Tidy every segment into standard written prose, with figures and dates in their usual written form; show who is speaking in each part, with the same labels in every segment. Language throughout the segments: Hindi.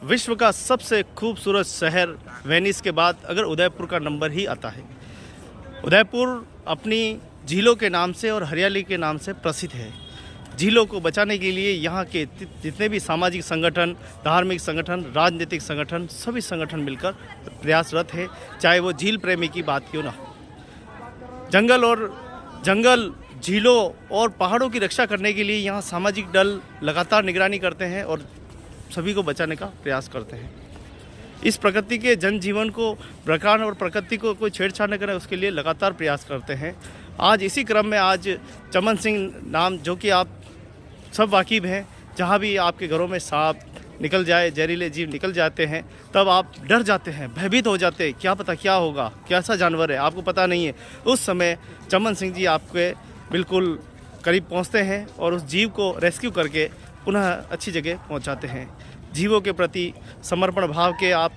Speaker 1: विश्व का सबसे खूबसूरत शहर वेनिस के बाद अगर उदयपुर का नंबर ही आता है। उदयपुर अपनी झीलों के नाम से और हरियाली के नाम से प्रसिद्ध है। झीलों को बचाने के लिए यहाँ के जितने भी सामाजिक संगठन, धार्मिक संगठन, राजनीतिक संगठन, सभी संगठन मिलकर प्रयासरत है, चाहे वो झील प्रेमी की बात क्यों ना हो। जंगल, झीलों और पहाड़ों की रक्षा करने के लिए यहाँ सामाजिक दल लगातार निगरानी करते हैं और सभी को बचाने का प्रयास करते हैं। इस प्रकृति के जनजीवन को प्रकार और प्रकृति को कोई छेड़छाड़ न करे, उसके लिए लगातार प्रयास करते हैं। आज इसी क्रम में आज चमन सिंह नाम, जो कि आप सब वाकिफ़ हैं, जहाँ भी आपके घरों में सांप निकल जाए, जहरीले जीव निकल जाते हैं, तब आप डर जाते हैं, भयभीत हो जाते हैं, क्या पता क्या होगा, कैसा जानवर है, आपको पता नहीं है। उस समय चमन सिंह जी आपके बिल्कुल करीब पहुँचते हैं और उस जीव को रेस्क्यू करके पुनः अच्छी जगह पहुंचाते हैं। जीवों के प्रति समर्पण भाव के आप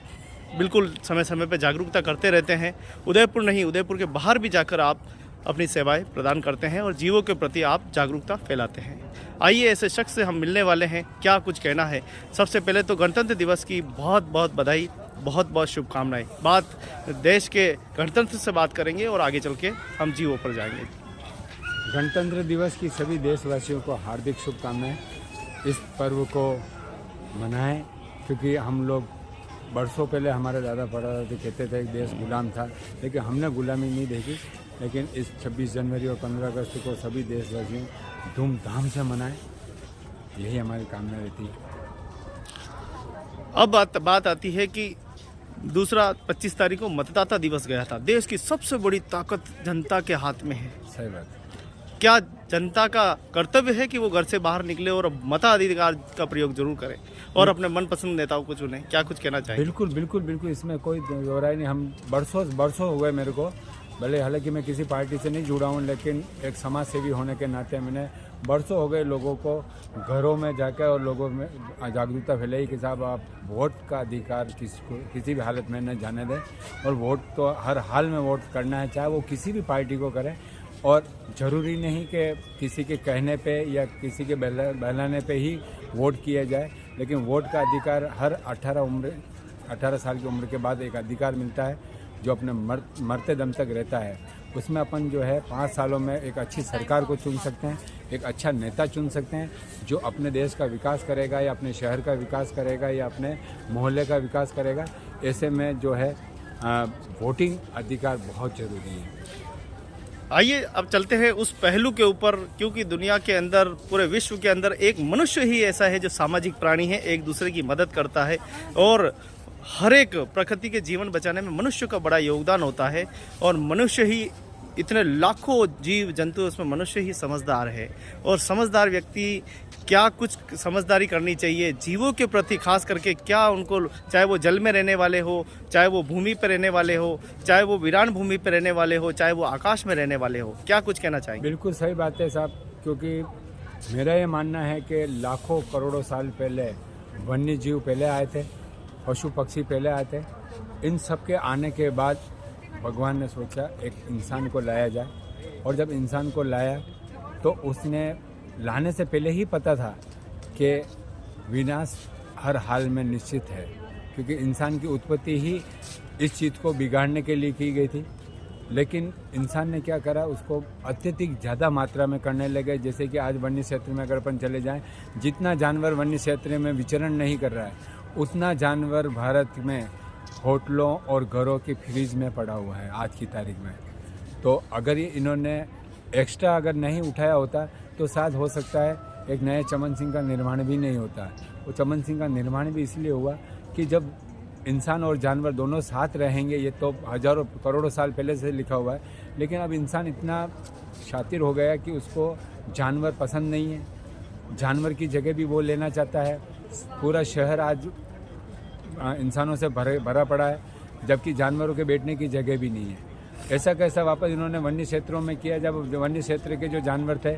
Speaker 1: बिल्कुल समय समय पर जागरूकता करते रहते हैं। उदयपुर नहीं, उदयपुर के बाहर भी जाकर आप अपनी सेवाएं प्रदान करते हैं और जीवों के प्रति आप जागरूकता फैलाते हैं। आइए ऐसे शख्स से हम मिलने वाले हैं, क्या कुछ कहना है। सबसे पहले तो गणतंत्र दिवस की बहुत बहुत बधाई, बहुत बहुत शुभकामनाएं। बात देश के गणतंत्र से बात करेंगे और आगे चल के हम जीवों पर जाएंगे।
Speaker 2: गणतंत्र दिवस की सभी देशवासियों को हार्दिक शुभकामनाएं। इस पर्व को मनाएं, क्योंकि हम लोग बरसों पहले हमारे दादा परदादा कहते थे कि देश गुलाम था, लेकिन हमने गुलामी नहीं देखी। लेकिन इस 26 जनवरी और 15 अगस्त को सभी देशवासियों धूमधाम से मनाएं, यही हमारी कामना रहती है।
Speaker 1: अब बात आती है कि दूसरा 25 तारीख को मतदाता दिवस गया था। देश की सबसे बड़ी ताकत जनता के हाथ में है।
Speaker 2: सही बात।
Speaker 1: क्या जनता का कर्तव्य है कि वो घर से बाहर निकले और मताधिकार का प्रयोग जरूर करें और अपने मनपसंद नेताओं को चुनें? क्या कुछ कहना चाहिए?
Speaker 2: बिल्कुल बिल्कुल बिल्कुल, इसमें कोई दो राय नहीं। हम बरसों हो गए मेरे को, भले हालांकि मैं किसी पार्टी से नहीं जुड़ा हूँ, लेकिन एक समाज सेवी होने के नाते मैंने बरसों हो गए लोगों को घरों में जाकर और लोगों में जागरूकता फैलाई कि साहब आप वोट का अधिकार किसी भी हालत में न जाने दें, और वोट तो हर हाल में वोट करना है, चाहे वो किसी भी पार्टी को करें। और ज़रूरी नहीं कि किसी के कहने पे या किसी के बहलाने पे ही वोट किया जाए, लेकिन वोट का अधिकार हर 18 साल की उम्र के बाद एक अधिकार मिलता है, जो अपने मरते दम तक रहता है। उसमें अपन जो है 5 सालों में एक अच्छी सरकार को चुन सकते हैं, एक अच्छा नेता चुन सकते हैं जो अपने देश का विकास करेगा या अपने शहर का विकास करेगा या अपने मोहल्ले का विकास करेगा। ऐसे में जो है वोटिंग अधिकार बहुत ज़रूरी है।
Speaker 1: आइए अब चलते हैं उस पहलू के ऊपर, क्योंकि दुनिया के अंदर, पूरे विश्व के अंदर एक मनुष्य ही ऐसा है जो सामाजिक प्राणी है, एक दूसरे की मदद करता है और हर एक प्रकृति के जीवन बचाने में मनुष्य का बड़ा योगदान होता है। और मनुष्य ही, इतने लाखों जीव जंतु, उसमें मनुष्य ही समझदार है। और समझदार व्यक्ति क्या कुछ समझदारी करनी चाहिए जीवों के प्रति, खास करके क्या उनको, चाहे वो जल में रहने वाले हो, चाहे वो भूमि पर रहने वाले हो, चाहे वो वीरान भूमि पर रहने वाले हो, चाहे वो आकाश में रहने वाले हो, क्या कुछ कहना चाहिए?
Speaker 2: बिल्कुल सही बात है साहब, क्योंकि मेरा ये मानना है कि लाखों करोड़ों साल पहले वन्य जीव पहले आए थे, पशु पक्षी पहले आए थे। इन सब के आने के बाद भगवान ने सोचा एक इंसान को लाया जाए, और जब इंसान को लाया तो उसने लाने से पहले ही पता था कि विनाश हर हाल में निश्चित है, क्योंकि इंसान की उत्पत्ति ही इस चीज़ को बिगाड़ने के लिए की गई थी। लेकिन इंसान ने क्या करा, उसको अत्यधिक ज़्यादा मात्रा में करने लगे। जैसे कि आज वन्य क्षेत्र में अगर अपन चले जाएं, जितना जानवर वन्य क्षेत्र में विचरण नहीं कर रहा है, उतना जानवर भारत में होटलों और घरों के फ्रीज में पड़ा हुआ है आज की तारीख में। तो अगर ये इन्होंने एक्स्ट्रा अगर नहीं उठाया होता तो शायद हो सकता है एक नए चमन सिंह का निर्माण भी नहीं होता। वो चमन सिंह का निर्माण भी इसलिए हुआ कि जब इंसान और जानवर दोनों साथ रहेंगे, ये तो हजारों करोड़ों साल पहले से लिखा हुआ है, लेकिन अब इंसान इतना शातिर हो गया कि उसको जानवर पसंद नहीं है, जानवर की जगह भी वो लेना चाहता है। पूरा शहर आज इंसानों से भरा पड़ा है, जबकि जानवरों के बैठने की जगह भी नहीं है। ऐसा कैसा वापस इन्होंने वन्य क्षेत्रों में किया, जब वन्य क्षेत्र के जो जानवर थे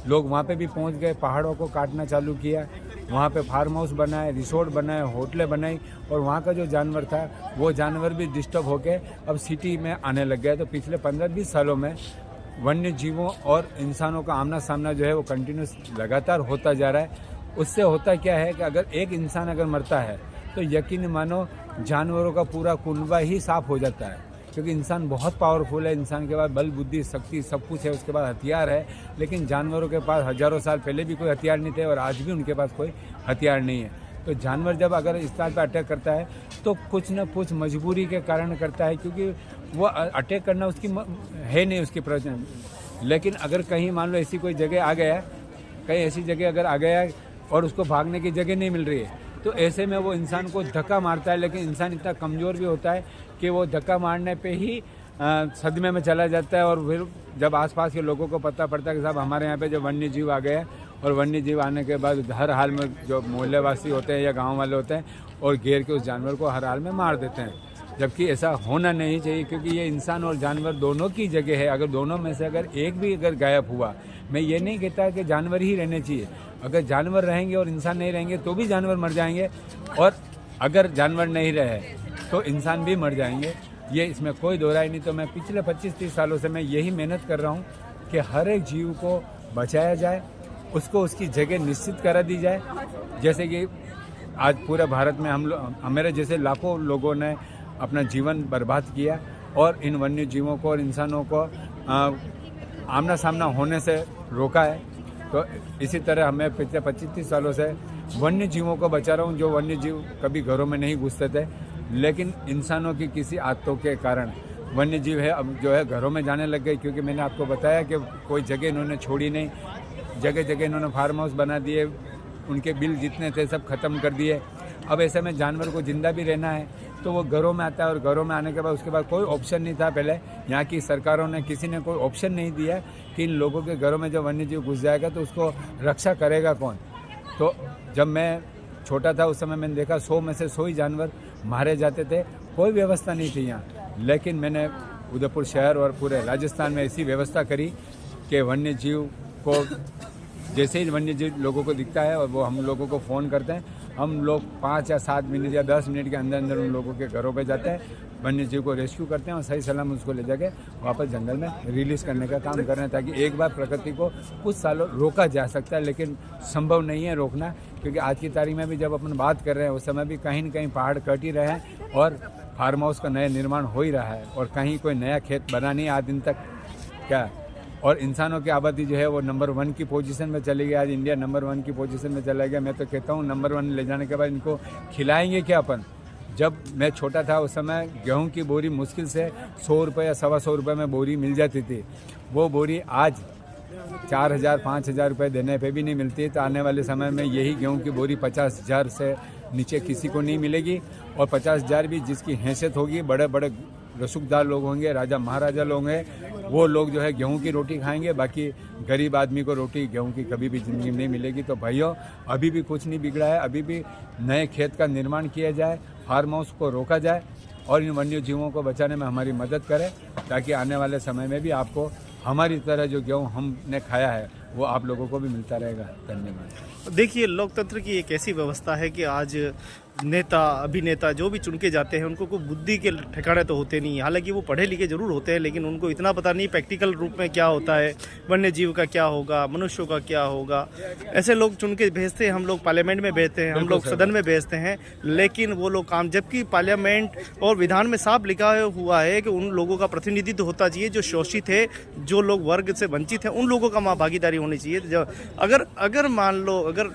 Speaker 2: लोग वहाँ पे भी पहुँच गए, पहाड़ों को काटना चालू किया, वहाँ पे फार्म हाउस बनाए, रिसोर्ट बनाए, होटलें बनाई, और वहाँ का जो जानवर था वो जानवर भी डिस्टर्ब होके अब सिटी में आने लग गया। तो पिछले 15-20 सालों में वन्य जीवों और इंसानों का आमना सामना जो है वो कंटिन्यूस लगातार होता जा रहा है। उससे होता क्या है कि अगर एक इंसान अगर मरता है तो यकीन मानो जानवरों का पूरा कुनबा ही साफ हो जाता है। क्योंकि इंसान बहुत पावरफुल है, इंसान के पास बल बुद्धि शक्ति सब कुछ है, उसके पास हथियार है, लेकिन जानवरों के पास हजारों साल पहले भी कोई हथियार नहीं थे और आज भी उनके पास कोई हथियार नहीं है। तो जानवर जब अगर इस तरह पर अटैक करता है तो कुछ न कुछ मजबूरी के कारण करता है, क्योंकि वो अटैक करना उसकी है नहीं उसकी प्रयोजन। लेकिन अगर कहीं मान लो ऐसी कोई जगह आ गया, कहीं ऐसी जगह अगर आ गया और उसको भागने की जगह नहीं मिल रही है, तो ऐसे में वो इंसान को धक्का मारता है। लेकिन इंसान इतना कमज़ोर भी होता है कि वो धक्का मारने पे ही सदमे में चला जाता है। और फिर जब आसपास के लोगों को पता पड़ता है कि साहब हमारे यहाँ पे जो वन्य जीव आ गए हैं, और वन्य जीव आने के बाद हर हाल में जो मोहल्लेवासी होते हैं या गाँव वाले होते हैं और घेर के उस जानवर को हर हाल में मार देते हैं, जबकि ऐसा होना नहीं चाहिए। क्योंकि ये इंसान और जानवर दोनों की जगह है। अगर दोनों में से अगर एक भी अगर गायब हुआ, मैं ये नहीं कहता कि जानवर ही रहने चाहिए। अगर जानवर रहेंगे और इंसान नहीं रहेंगे तो भी जानवर मर जाएंगे, और अगर जानवर नहीं रहे तो इंसान भी मर जाएंगे, ये इसमें कोई दो राय नहीं। तो मैं पिछले 25-30 सालों से मैं यही मेहनत कर रहा हूँ कि हर एक जीव को बचाया जाए, उसको उसकी जगह निश्चित करा दी जाए। जैसे कि आज पूरे भारत में हमारे जैसे लाखों लोगों ने अपना जीवन बर्बाद किया और इन वन्य जीवों को और इंसानों को आमना सामना होने से रोका है। तो इसी तरह हमें पिछले 25-30 सालों से वन्य जीवों को बचा रहा हूँ, जो वन्य जीव कभी घरों में नहीं घुसते थे, लेकिन इंसानों की किसी आदतों के कारण वन्य जीव है अब जो है घरों में जाने लग गए। क्योंकि मैंने आपको बताया कि कोई जगह इन्होंने छोड़ी नहीं, जगह जगह इन्होंने फार्म हाउस बना दिए, उनके बिल जितने थे सब ख़त्म कर दिए। अब ऐसे में जानवर को ज़िंदा भी रहना है तो वो घरों में आता है, और घरों में आने के बाद उसके बाद कोई ऑप्शन नहीं था। पहले यहाँ की सरकारों ने किसी ने कोई ऑप्शन नहीं दिया कि इन लोगों के घरों में जब वन्य जीव घुस जाएगा तो उसको रक्षा करेगा कौन। तो जब मैं छोटा था उस समय मैंने देखा 100 में से 100 ही जानवर मारे जाते थे, कोई व्यवस्था नहीं थी यहाँ। लेकिन मैंने उदयपुर शहर और पूरे राजस्थान में ऐसी व्यवस्था करी कि वन्य जीव को जैसे ही वन्य जीव लोगों को दिखता है और वो हम लोगों को फ़ोन करते हैं, हम लोग 5 या 7 मिनट या 10 मिनट के अंदर अंदर उन लोगों के घरों पे जाते हैं, वन्य जीव को रेस्क्यू करते हैं और सही सलाम उसको ले जाके वापस जंगल में रिलीज़ करने का काम कर रहे हैं, ताकि एक बार प्रकृति को कुछ सालों रोका जा सकता है। लेकिन संभव नहीं है रोकना, क्योंकि आज की तारीख में भी जब अपन बात कर रहे हैं उस समय भी कहीं न कहीं पहाड़ कट ही रहे हैं और फार्म हाउस का नया निर्माण हो ही रहा है, और कहीं कोई नया खेत बना नहीं आज दिन तक क्या। और इंसानों की आबादी जो है वो नंबर 1 की पोजीशन में चली गई। आज इंडिया नंबर 1 की पोजीशन में चला गया। मैं तो कहता हूँ नंबर 1 ले जाने के बाद इनको खिलाएंगे क्या अपन। जब मैं छोटा था उस समय गेहूं की बोरी मुश्किल से 100 रुपये या 125 रुपये में बोरी मिल जाती थी। वो बोरी आज 4,000-5,000 रुपये देने पे भी नहीं मिलती। तो आने वाले समय में यही गेहूं की बोरी 50,000 से नीचे किसी को नहीं मिलेगी, और 50,000 भी जिसकी हैसियत होगी, बड़े बड़े रसूखदार लोग होंगे, राजा महाराजा लोग हैं, वो लोग जो है गेहूं की रोटी खाएंगे। बाकी गरीब आदमी को रोटी गेहूं की कभी भी ज़िंदगी में नहीं मिलेगी। तो भाइयों, अभी भी कुछ नहीं बिगड़ा है, अभी भी नए खेत का निर्माण किया जाए, फार्म हाउस को रोका जाए और इन वन्य जीवों को बचाने में हमारी मदद करें, ताकि आने वाले समय में भी आपको हमारी तरह जो गेहूँ हमने खाया है वो आप लोगों को भी मिलता रहेगा। धन्यवाद।
Speaker 1: देखिए, लोकतंत्र की एक ऐसी व्यवस्था है कि आज नेता अभिनेता जो भी चुन के जाते हैं उनको कोई बुद्धि के ठिकाने तो होते नहीं। हालांकि वो पढ़े लिखे जरूर होते हैं, लेकिन उनको इतना पता नहीं प्रैक्टिकल रूप में क्या होता है, वन्य जीव का क्या होगा, मनुष्यों का क्या होगा। ऐसे लोग चुन के भेजते हैं, हम लोग पार्लियामेंट में भेजते हैं, हम लोग सदन में भेजते हैं, लेकिन वो लोग काम, जबकि पार्लियामेंट और विधान में साफ लिखा हुआ है कि उन लोगों का प्रतिनिधित्व होता चाहिए जो शोषित है, जो लोग वर्ग से वंचित हैं, उन लोगों का वहाँ भागीदारी होनी चाहिए। अगर मान लो अगर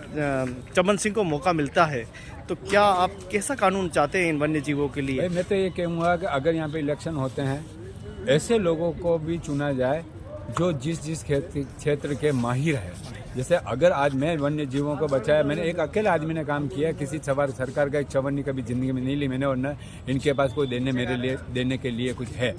Speaker 1: चमन सिंह को मौका मिलता है तो क्या आप कैसा कानून चाहते हैं इन वन्य जीवों के लिए?
Speaker 2: मैं तो ये कहूँगा कि अगर यहाँ पे इलेक्शन होते हैं, ऐसे लोगों को भी चुना जाए जो जिस क्षेत्र के माहिर है। जैसे अगर आज मैं वन्य जीवों को बचाया, मैंने एक अकेले आदमी ने काम किया, किसी सरकार का एक चवन्नी कभी ज़िंदगी में नहीं ली मैंने, और न इनके पास कोई देने के लिए कुछ है।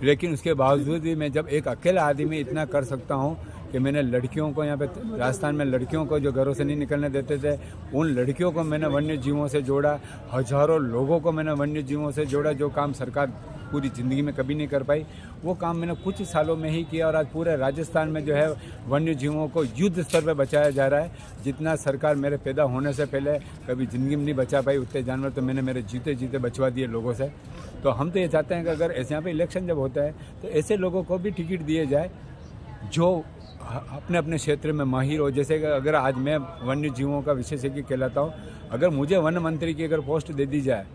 Speaker 2: लेकिन उसके बावजूद भी मैं जब एक अकेला आदमी इतना कर सकता हूँ कि मैंने लड़कियों को, यहाँ पे राजस्थान में लड़कियों को जो घरों से नहीं निकलने देते थे, उन लड़कियों को मैंने वन्य जीवों से जोड़ा, हजारों लोगों को मैंने वन्य जीवों से जोड़ा, जो काम सरकार पूरी ज़िंदगी में कभी नहीं कर पाई, वो काम मैंने कुछ सालों में ही किया। और आज पूरे राजस्थान में जो है वन्य जीवों को युद्ध स्तर पर बचाया जा रहा है। जितना सरकार मेरे पैदा होने से पहले कभी ज़िंदगी में नहीं बचा पाई, उतने जानवर तो मैंने मेरे जीते जीते बचवा दिए लोगों से। तो हम तो ये चाहते हैं कि अगर ऐसे यहाँ पे इलेक्शन जब होता है तो ऐसे लोगों को भी टिकट दिए जाए जो अपने अपने क्षेत्र में माहिर हो। जैसे कि अगर आज मैं वन्य जीवों का विशेषज्ञ कहलाता हूँ, अगर मुझे वन मंत्री की अगर पोस्ट दे दी जाए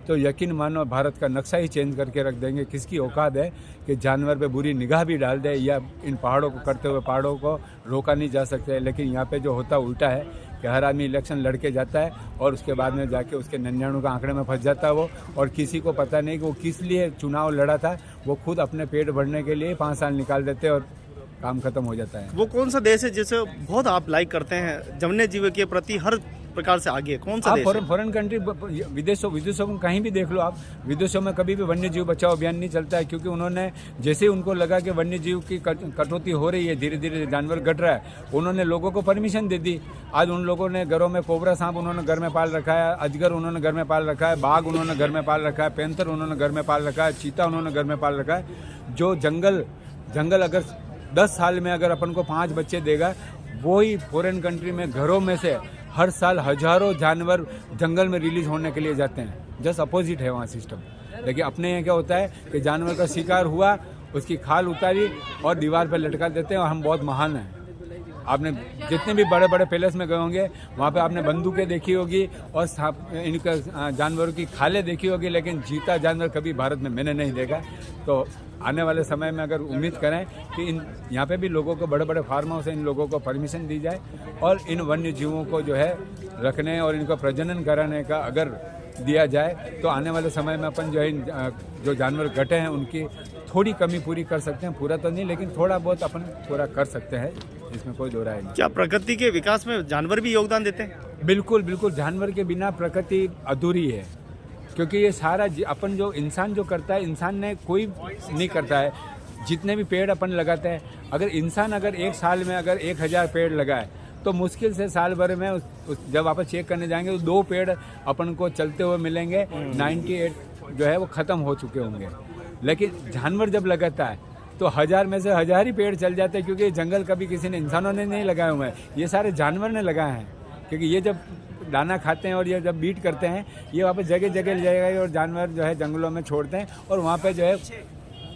Speaker 2: तो यकीन मानो भारत का नक्शा ही चेंज करके रख देंगे। किसकी औकात है कि जानवर पे बुरी निगाह भी डाल दे, या इन पहाड़ों को करते हुए पहाड़ों को रोका नहीं जा सकता। लेकिन यहाँ पे जो होता उल्टा है कि हर आदमी इलेक्शन लड़के जाता है और उसके बाद में जाके उसके 99 का आंकड़े में फंस जाता है वो, और किसी को पता नहीं कि वो किस लिए चुनाव लड़ा था। वो खुद अपने पेट भरने के लिए 5 साल निकाल देते हैं और काम खत्म हो जाता है।
Speaker 1: वो कौन सा देश है जिसे बहुत आप लाइक करते हैं, वन्य जीव के प्रति हर प्रकार से आगे, कौन सा देश है?
Speaker 2: फॉरेन कंट्री, विदेशों में कहीं भी देख लो आप, विदेशों में कभी भी वन्य जीव बचाओ अभियान नहीं चलता है, क्योंकि उन्होंने जैसे ही उनको लगा कि वन्य जीव की कटौती हो रही है, धीरे धीरे जानवर घट रहा है, उन्होंने लोगों को परमिशन दे दी। आज उन लोगों ने घरों में कोबरा सांप उन्होंने घर में पाल रखा है, अजगर उन्होंने घर में पाल रखा है, बाघ उन्होंने घर में पाल रखा है, पैंथर उन्होंने घर में पाल रखा है, चीता उन्होंने घर में पाल रखा है। जो जंगल अगर 10 साल में अगर अपन को 5 बच्चे देगा, वही फॉरेन कंट्री में घरों में से हर साल हजारों जानवर जंगल में रिलीज होने के लिए जाते हैं। जस्ट अपोजिट है वहाँ सिस्टम। लेकिन अपने यहाँ क्या होता है कि जानवर का शिकार हुआ, उसकी खाल उतारी और दीवार पर लटका देते हैं और हम बहुत महान हैं। आपने जितने भी बड़े बड़े पैलेस में गए होंगे, वहाँ पे आपने बंदूकें देखी होगी और इनका जानवरों की खालें देखी होगी, लेकिन जीता जानवर कभी भारत में मैंने नहीं देखा। तो आने वाले समय में अगर उम्मीद करें कि यहाँ पे भी लोगों को, बड़े बड़े फार्म हाउस से इन लोगों को परमिशन दी जाए और इन वन्य जीवों को जो है रखने और इनको प्रजनन कराने का अगर दिया जाए, तो आने वाले समय में अपन जो है जो जानवर घटे हैं उनकी थोड़ी कमी पूरी कर सकते हैं। पूरा तो नहीं, लेकिन थोड़ा बहुत अपन पूरा कर सकते हैं, इसमें कोई दो राय नहीं।
Speaker 1: क्या प्रकृति के विकास में जानवर भी योगदान देते हैं?
Speaker 2: बिल्कुल बिल्कुल, जानवर के बिना प्रकृति अधूरी है, क्योंकि ये सारा अपन जो इंसान जो करता है, इंसान ने कोई नहीं करता है। जितने भी पेड़ अपन लगाते हैं, अगर इंसान अगर एक साल में अगर 1000 पेड़ लगाए तो मुश्किल से साल भर में जब आप चेक करने जाएंगे तो 2 पेड़ अपन को चलते हुए मिलेंगे, 98 जो है वो ख़त्म हो चुके होंगे। लेकिन जानवर जब लगाता है तो 1000 में से 1000 ही पेड़ चल जाते हैं, क्योंकि जंगल कभी किसी ने, इंसानों ने नहीं लगाए हुए हैं, ये सारे जानवर ने लगाए हैं। क्योंकि ये जब दाना खाते हैं और ये जब बीट करते हैं, ये वापस जगह जगह ले जाएगा और जानवर जो है जंगलों में छोड़ते हैं, और वहाँ पे जो है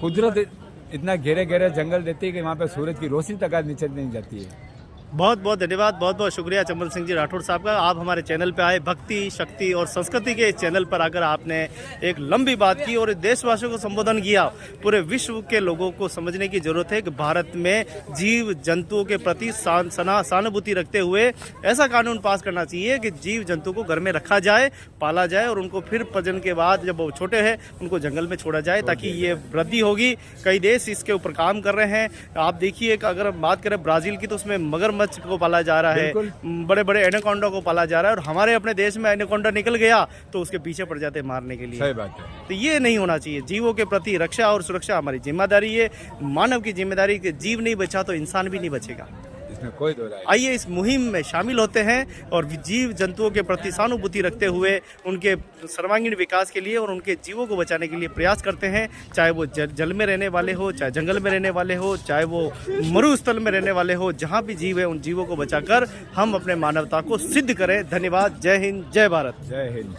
Speaker 2: कुदरत इतना घेरे घेरे जंगल देती है कि वहाँ पे सूरज की रोशनी तक आज नीचे नहीं जाती है।
Speaker 1: बहुत बहुत धन्यवाद, बहुत बहुत शुक्रिया चंबल सिंह जी राठौड़ साहब का। आप हमारे चैनल पे आए, भक्ति, शक्ति और संस्कृति के इस चैनल पर आकर आपने एक लंबी बात की और देशवासियों को संबोधन किया। पूरे विश्व के लोगों को समझने की जरूरत है कि भारत में जीव जंतुओं के प्रति सहानुभूति रखते हुए ऐसा कानून पास करना चाहिए कि जीव जंतु को घर में रखा जाए, पाला जाए और उनको फिर प्रजनन के बाद जब वो छोटे हैं उनको जंगल में छोड़ा जाए, ताकि ये वृद्धि होगी। कई देश इसके ऊपर काम कर रहे हैं। आप देखिए, अगर हम बात करें ब्राज़ील की, तो उसमें मगरमच्छ को पाला जा रहा है, बड़े बड़े एनाकोंडा को पाला जा रहा है, और हमारे अपने देश में एनाकोंडा निकल गया तो उसके पीछे पड़ जाते हैं मारने के लिए।
Speaker 2: सही बात है।
Speaker 1: तो ये नहीं होना चाहिए। जीवों के प्रति रक्षा और सुरक्षा हमारी जिम्मेदारी है, मानव की जिम्मेदारी। कि जीव नहीं बचा तो इंसान भी नहीं बचेगा,
Speaker 2: इसमें कोई दो राय।
Speaker 1: आइए इस मुहिम में शामिल होते हैं और जीव जंतुओं के प्रति सहानुभूति रखते हुए उनके सर्वांगीण विकास के लिए और उनके जीवों को बचाने के लिए प्रयास करते हैं। चाहे वो जल में रहने वाले हो, चाहे जंगल में रहने वाले हो, चाहे वो मरुस्थल में रहने वाले हो, जहाँ भी जीव है उन जीवों को बचाकर हम अपने मानवता को सिद्ध करें। धन्यवाद। जय हिंद, जय भारत।
Speaker 2: जय हिंद।